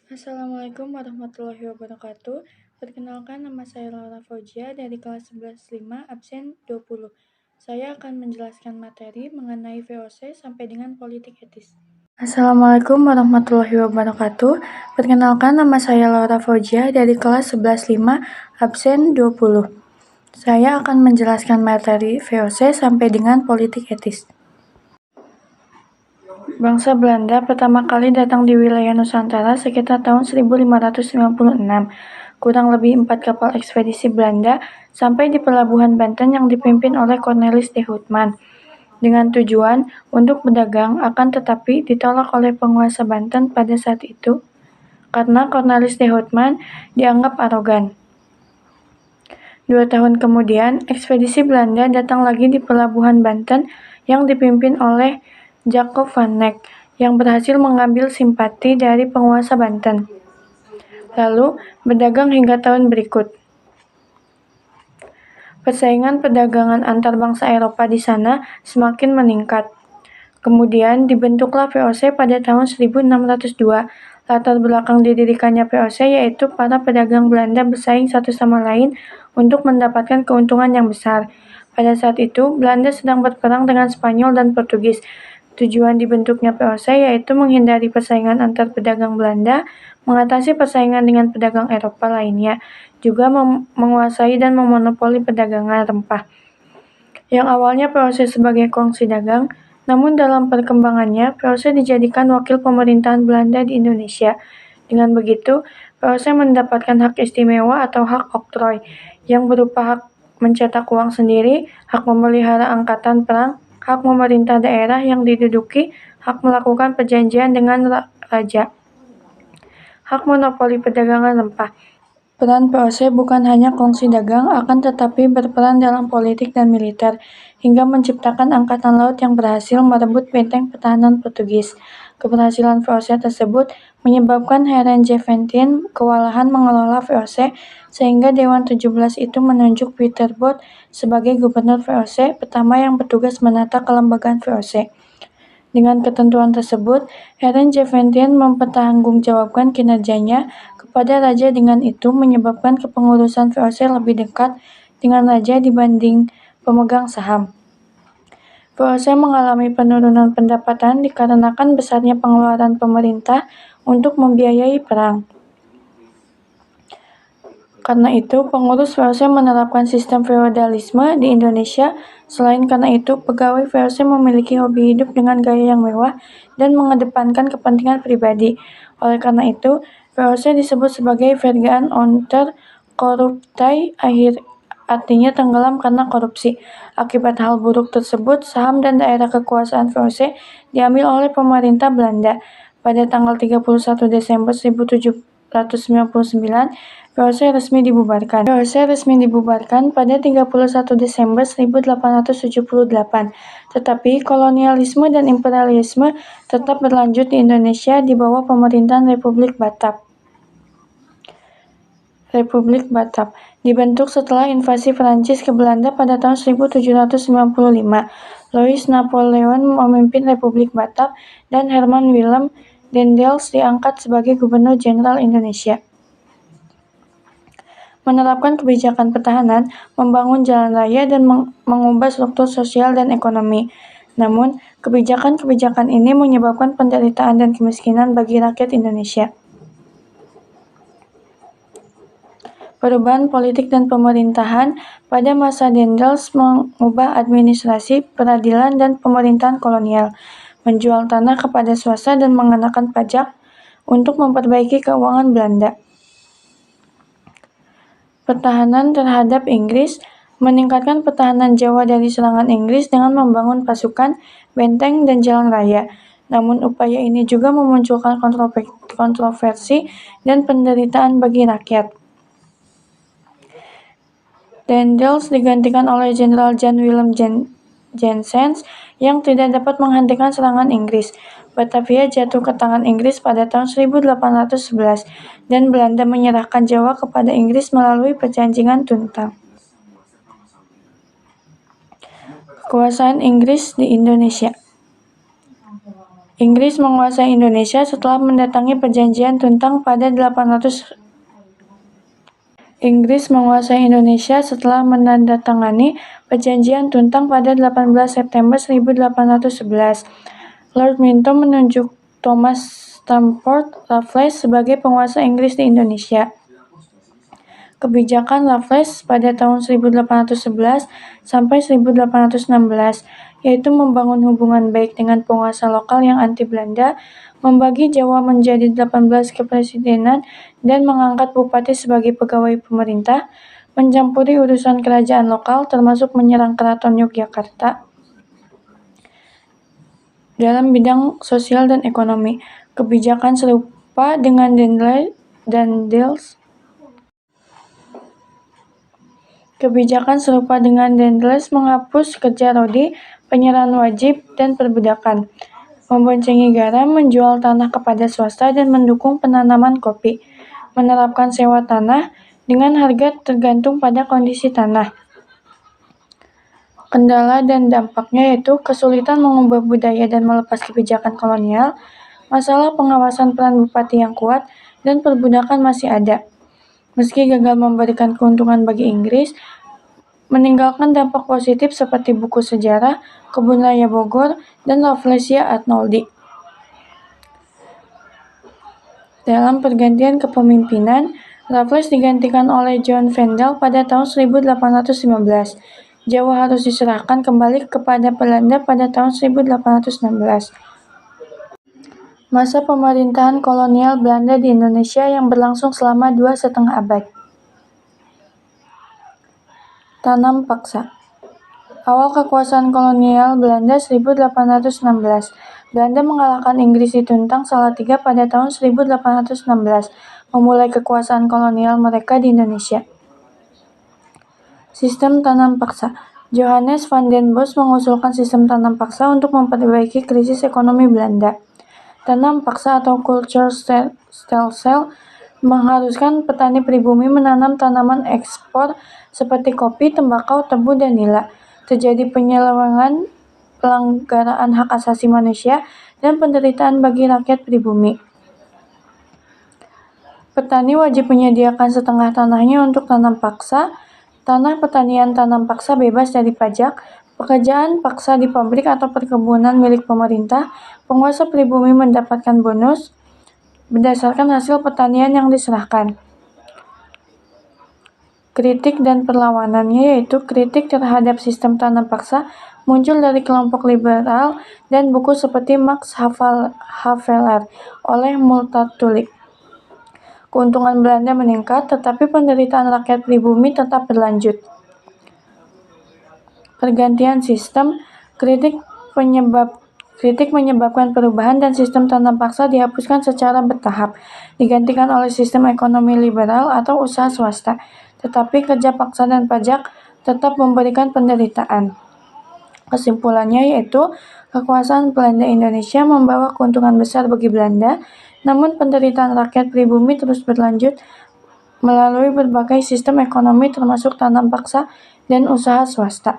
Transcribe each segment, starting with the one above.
Assalamualaikum warahmatullahi wabarakatuh. Perkenalkan, nama saya Laura Fauzia dari kelas 11.5 absen 20. Saya akan menjelaskan materi mengenai VOC sampai dengan politik etis. Assalamualaikum warahmatullahi wabarakatuh. Perkenalkan, nama saya Laura Fauzia dari kelas 11.5 absen 20. Saya akan menjelaskan materi VOC sampai dengan politik etis. Bangsa Belanda pertama kali datang di wilayah Nusantara sekitar tahun 1556. Kurang lebih 4 kapal ekspedisi Belanda sampai di pelabuhan Banten yang dipimpin oleh Cornelis de Houtman dengan tujuan untuk berdagang, akan tetapi ditolak oleh penguasa Banten pada saat itu karena Cornelis de Houtman dianggap arogan. 2 tahun kemudian, ekspedisi Belanda datang lagi di pelabuhan Banten yang dipimpin oleh Jacob van Neck yang berhasil mengambil simpati dari penguasa Banten. Lalu, berdagang hingga tahun berikut. Persaingan perdagangan antar bangsa Eropa di sana semakin meningkat. Kemudian dibentuklah VOC pada tahun 1602. Latar belakang didirikannya VOC yaitu para pedagang Belanda bersaing satu sama lain untuk mendapatkan keuntungan yang besar. Pada saat itu, Belanda sedang berperang dengan Spanyol dan Portugis. Tujuan dibentuknya VOC yaitu menghindari persaingan antar pedagang Belanda, mengatasi persaingan dengan pedagang Eropa lainnya, juga menguasai dan memonopoli perdagangan rempah. Yang awalnya VOC sebagai kongsi dagang, namun dalam perkembangannya VOC dijadikan wakil pemerintahan Belanda di Indonesia. Dengan begitu, VOC mendapatkan hak istimewa atau hak oktroy, yang berupa hak mencetak uang sendiri, hak memelihara angkatan perang, hak memerintah daerah yang diduduki, hak melakukan perjanjian dengan raja, hak monopoli perdagangan rempah. Peran VOC bukan hanya kongsi dagang, akan tetapi berperan dalam politik dan militer, hingga menciptakan angkatan laut yang berhasil merebut benteng pertahanan Portugis. Keberhasilan VOC tersebut menyebabkan Heren Jeventien kewalahan mengelola VOC, sehingga Dewan 17 itu menunjuk Pieter Both sebagai gubernur VOC pertama yang bertugas menata kelembagaan VOC. Dengan ketentuan tersebut, Heren Jeventien mempertanggungjawabkan kinerjanya kepada raja, dengan itu menyebabkan kepengurusan VOC lebih dekat dengan raja dibanding pemegang saham. VOC mengalami penurunan pendapatan dikarenakan besarnya pengeluaran pemerintah untuk membiayai perang. Karena itu, pengurus VOC menerapkan sistem feodalisme di Indonesia. Selain karena itu, pegawai VOC memiliki hobi hidup dengan gaya yang mewah dan mengedepankan kepentingan pribadi. Oleh karena itu, VOC disebut sebagai vergaan onder corruptie, artinya tenggelam karena korupsi. Akibat hal buruk tersebut, saham dan daerah kekuasaan VOC diambil oleh pemerintah Belanda. Pada tanggal 31 Desember 1799, VOC resmi dibubarkan. VOC resmi dibubarkan pada 31 Desember 1878. Tetapi kolonialisme dan imperialisme tetap berlanjut di Indonesia di bawah pemerintahan Republik Batak. Republik Batak dibentuk setelah invasi Prancis ke Belanda pada tahun 1795. Louis Napoleon memimpin Republik Batak dan Herman Willem Daendels diangkat sebagai Gubernur Jenderal Indonesia. Menerapkan kebijakan pertahanan, membangun jalan raya, dan mengubah struktur sosial dan ekonomi. Namun, kebijakan-kebijakan ini menyebabkan penderitaan dan kemiskinan bagi rakyat Indonesia. Perubahan politik dan pemerintahan pada masa Daendels mengubah administrasi, peradilan, dan pemerintahan kolonial, menjual tanah kepada swasta dan mengenakan pajak untuk memperbaiki keuangan Belanda. Pertahanan terhadap Inggris, meningkatkan pertahanan Jawa dari serangan Inggris dengan membangun pasukan, benteng, dan jalan raya. Namun upaya ini juga memunculkan kontroversi dan penderitaan bagi rakyat. Daendels digantikan oleh Jenderal Jan Willem Janssens yang tidak dapat menghentikan serangan Inggris. Batavia jatuh ke tangan Inggris pada tahun 1811 dan Belanda menyerahkan Jawa kepada Inggris melalui perjanjian Tuntang. Kekuasaan Inggris di Indonesia. Inggris menguasai Indonesia setelah mendatangi perjanjian Tuntang pada 800 Inggris menguasai Indonesia setelah menandatangani perjanjian Tuntang pada 18 September 1811. Lord Minto menunjuk Thomas Stamford Raffles sebagai penguasa Inggris di Indonesia. Kebijakan Raffles pada tahun 1811 sampai 1816, yaitu membangun hubungan baik dengan penguasa lokal yang anti Belanda, membagi Jawa menjadi 18 kepresidenan, dan mengangkat bupati sebagai pegawai pemerintah, mencampuri urusan kerajaan lokal termasuk menyerang keraton Yogyakarta. Dalam bidang sosial dan ekonomi, kebijakan serupa dengan Dendels menghapus kerja rodi, penyerahan wajib, dan perbudakan, memboncengi garam, menjual tanah kepada swasta, dan mendukung penanaman kopi, menerapkan sewa tanah dengan harga tergantung pada kondisi tanah. Kendala dan dampaknya yaitu kesulitan mengubah budaya dan melepas kebijakan kolonial, masalah pengawasan peran bupati yang kuat, dan perbudakan masih ada. Meski gagal memberikan keuntungan bagi Inggris, meninggalkan dampak positif seperti buku sejarah, Kebun Raya Bogor, dan Rafflesia Arnoldi. Dalam pergantian kepemimpinan, Raffles digantikan oleh John Vendel pada tahun 1815. Jawa harus diserahkan kembali kepada Belanda pada tahun 1816. Masa pemerintahan kolonial Belanda di Indonesia yang berlangsung selama 2,5 abad. Tanam paksa. Awal kekuasaan kolonial Belanda 1816. Belanda mengalahkan Inggris di Tuntang Salatiga pada tahun 1816, memulai kekuasaan kolonial mereka di Indonesia. Sistem tanam paksa. Johannes van den Bos mengusulkan sistem tanam paksa untuk memperbaiki krisis ekonomi Belanda. Tanam paksa atau culture stelsel mengharuskan petani pribumi menanam tanaman ekspor seperti kopi, tembakau, tebu, dan nila. Terjadi penyelewengan, pelanggaran hak asasi manusia, dan penderitaan bagi rakyat pribumi. Petani wajib menyediakan setengah tanahnya untuk tanam paksa. Tanah pertanian tanam paksa bebas dari pajak. Pekerjaan paksa di pabrik atau perkebunan milik pemerintah. Penguasa pribumi mendapatkan bonus berdasarkan hasil pertanian yang diserahkan. Kritik dan perlawanannya yaitu kritik terhadap sistem tanam paksa muncul dari kelompok liberal dan buku seperti Max Havelaar oleh Multatuli. Keuntungan Belanda meningkat, tetapi penderitaan rakyat pribumi tetap berlanjut. Pergantian sistem, kritik menyebabkan perubahan dan sistem tanam paksa dihapuskan secara bertahap, digantikan oleh sistem ekonomi liberal atau usaha swasta. Tetapi kerja paksa dan pajak tetap memberikan penderitaan. Kesimpulannya yaitu, kekuasaan Belanda Indonesia membawa keuntungan besar bagi Belanda, namun penderitaan rakyat pribumi terus berlanjut melalui berbagai sistem ekonomi termasuk tanam paksa dan usaha swasta.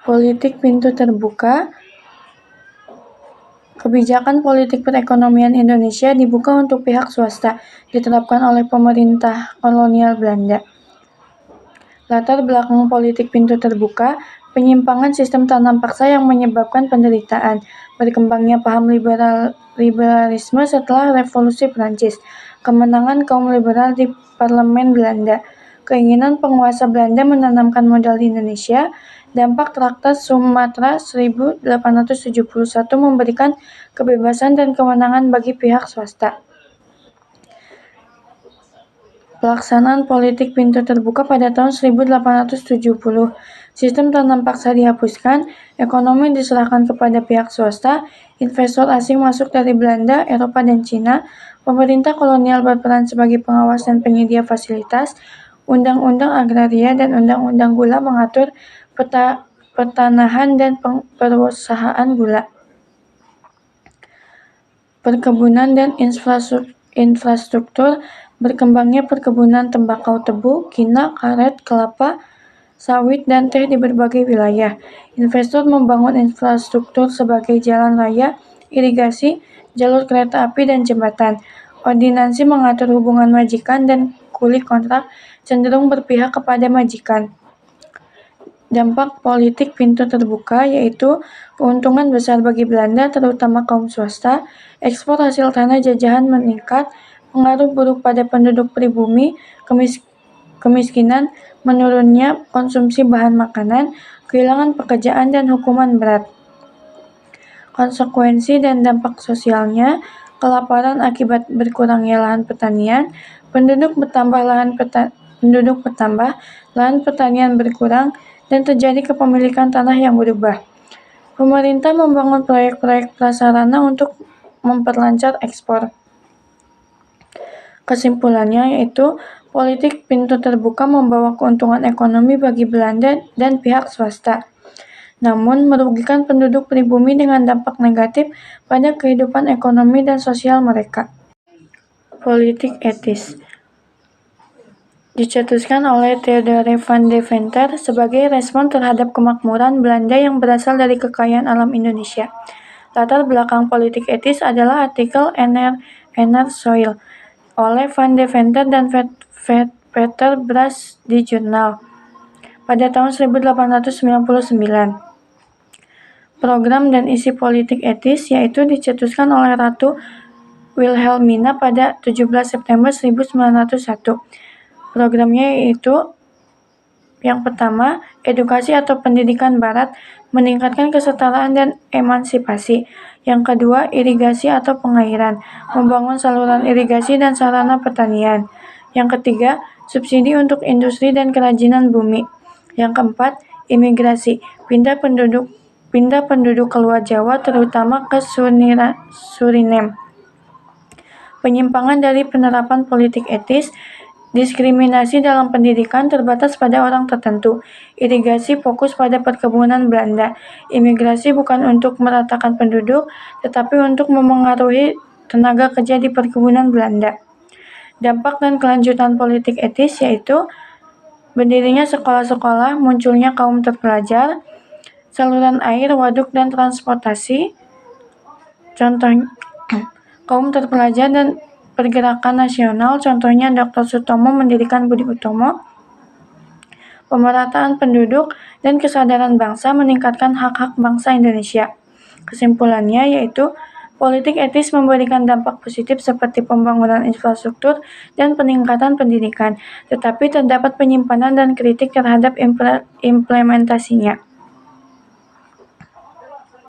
Politik pintu terbuka. Kebijakan politik perekonomian Indonesia dibuka untuk pihak swasta, diterapkan oleh pemerintah kolonial Belanda. Latar belakang politik pintu terbuka, penyimpangan sistem tanam paksa yang menyebabkan penderitaan, berkembangnya paham liberalisme setelah Revolusi Prancis, kemenangan kaum liberal di parlemen Belanda, keinginan penguasa Belanda menanamkan modal di Indonesia, dampak Traktat Sumatera 1871 memberikan kebebasan dan kewenangan bagi pihak swasta. Pelaksanaan politik pintu terbuka pada tahun 1870. Sistem tanam paksa dihapuskan, ekonomi diserahkan kepada pihak swasta, investor asing masuk dari Belanda, Eropa, dan Cina, pemerintah kolonial berperan sebagai pengawas dan penyedia fasilitas, undang-undang agraria dan undang-undang gula mengatur pertanahan dan perusahaan gula. Perkebunan dan infrastruktur, berkembangnya perkebunan tembakau, tebu, kina, karet, kelapa, sawit, dan teh di berbagai wilayah. Investor membangun infrastruktur sebagai jalan raya, irigasi, jalur kereta api, dan jembatan. Ordinansi mengatur hubungan majikan dan kuli kontrak cenderung berpihak kepada majikan. Dampak politik pintu terbuka yaitu keuntungan besar bagi Belanda, terutama kaum swasta, ekspor hasil tanah jajahan meningkat, pengaruh buruk pada penduduk pribumi, kemiskinan, menurunnya konsumsi bahan makanan, kehilangan pekerjaan, dan hukuman berat. Konsekuensi dan dampak sosialnya, kelaparan akibat berkurangnya lahan pertanian, penduduk bertambah, lahan pertanian berkurang, dan terjadi kepemilikan tanah yang berubah. Pemerintah membangun proyek-proyek prasarana untuk memperlancar ekspor. Kesimpulannya yaitu politik pintu terbuka membawa keuntungan ekonomi bagi Belanda dan pihak swasta, namun merugikan penduduk pribumi dengan dampak negatif pada kehidupan ekonomi dan sosial mereka. Politik etis dicetuskan oleh Theodore van Deventer sebagai respon terhadap kemakmuran Belanda yang berasal dari kekayaan alam Indonesia. Latar belakang politik etis adalah artikel Inner Soil oleh Van Deventer dan Peter Brass di jurnal pada tahun 1899. Program dan isi politik etis yaitu dicetuskan oleh Ratu Wilhelmina pada 17 September 1901. Programnya yaitu yang pertama, edukasi atau pendidikan barat, meningkatkan kesetaraan dan emansipasi. Yang kedua, irigasi atau pengairan, membangun saluran irigasi dan sarana pertanian. Yang ketiga, subsidi untuk industri dan kerajinan bumi. Yang keempat, imigrasi, pindah penduduk keluar Jawa, terutama ke Suriname. Penyimpangan dari penerapan politik etis, diskriminasi dalam pendidikan terbatas pada orang tertentu. Irigasi fokus pada perkebunan Belanda. Imigrasi bukan untuk meratakan penduduk, tetapi untuk memengaruhi tenaga kerja di perkebunan Belanda. Dampak dan kelanjutan politik etis yaitu berdirinya sekolah-sekolah, munculnya kaum terpelajar, saluran air, waduk, dan transportasi. Contohnya kaum terpelajar dan pergerakan nasional, contohnya Dr. Sutomo mendirikan Budi Utomo. Pemerataan penduduk dan kesadaran bangsa meningkatkan hak-hak bangsa Indonesia. Kesimpulannya yaitu politik etis memberikan dampak positif seperti pembangunan infrastruktur dan peningkatan pendidikan, tetapi terdapat penyimpanan dan kritik terhadap implementasinya.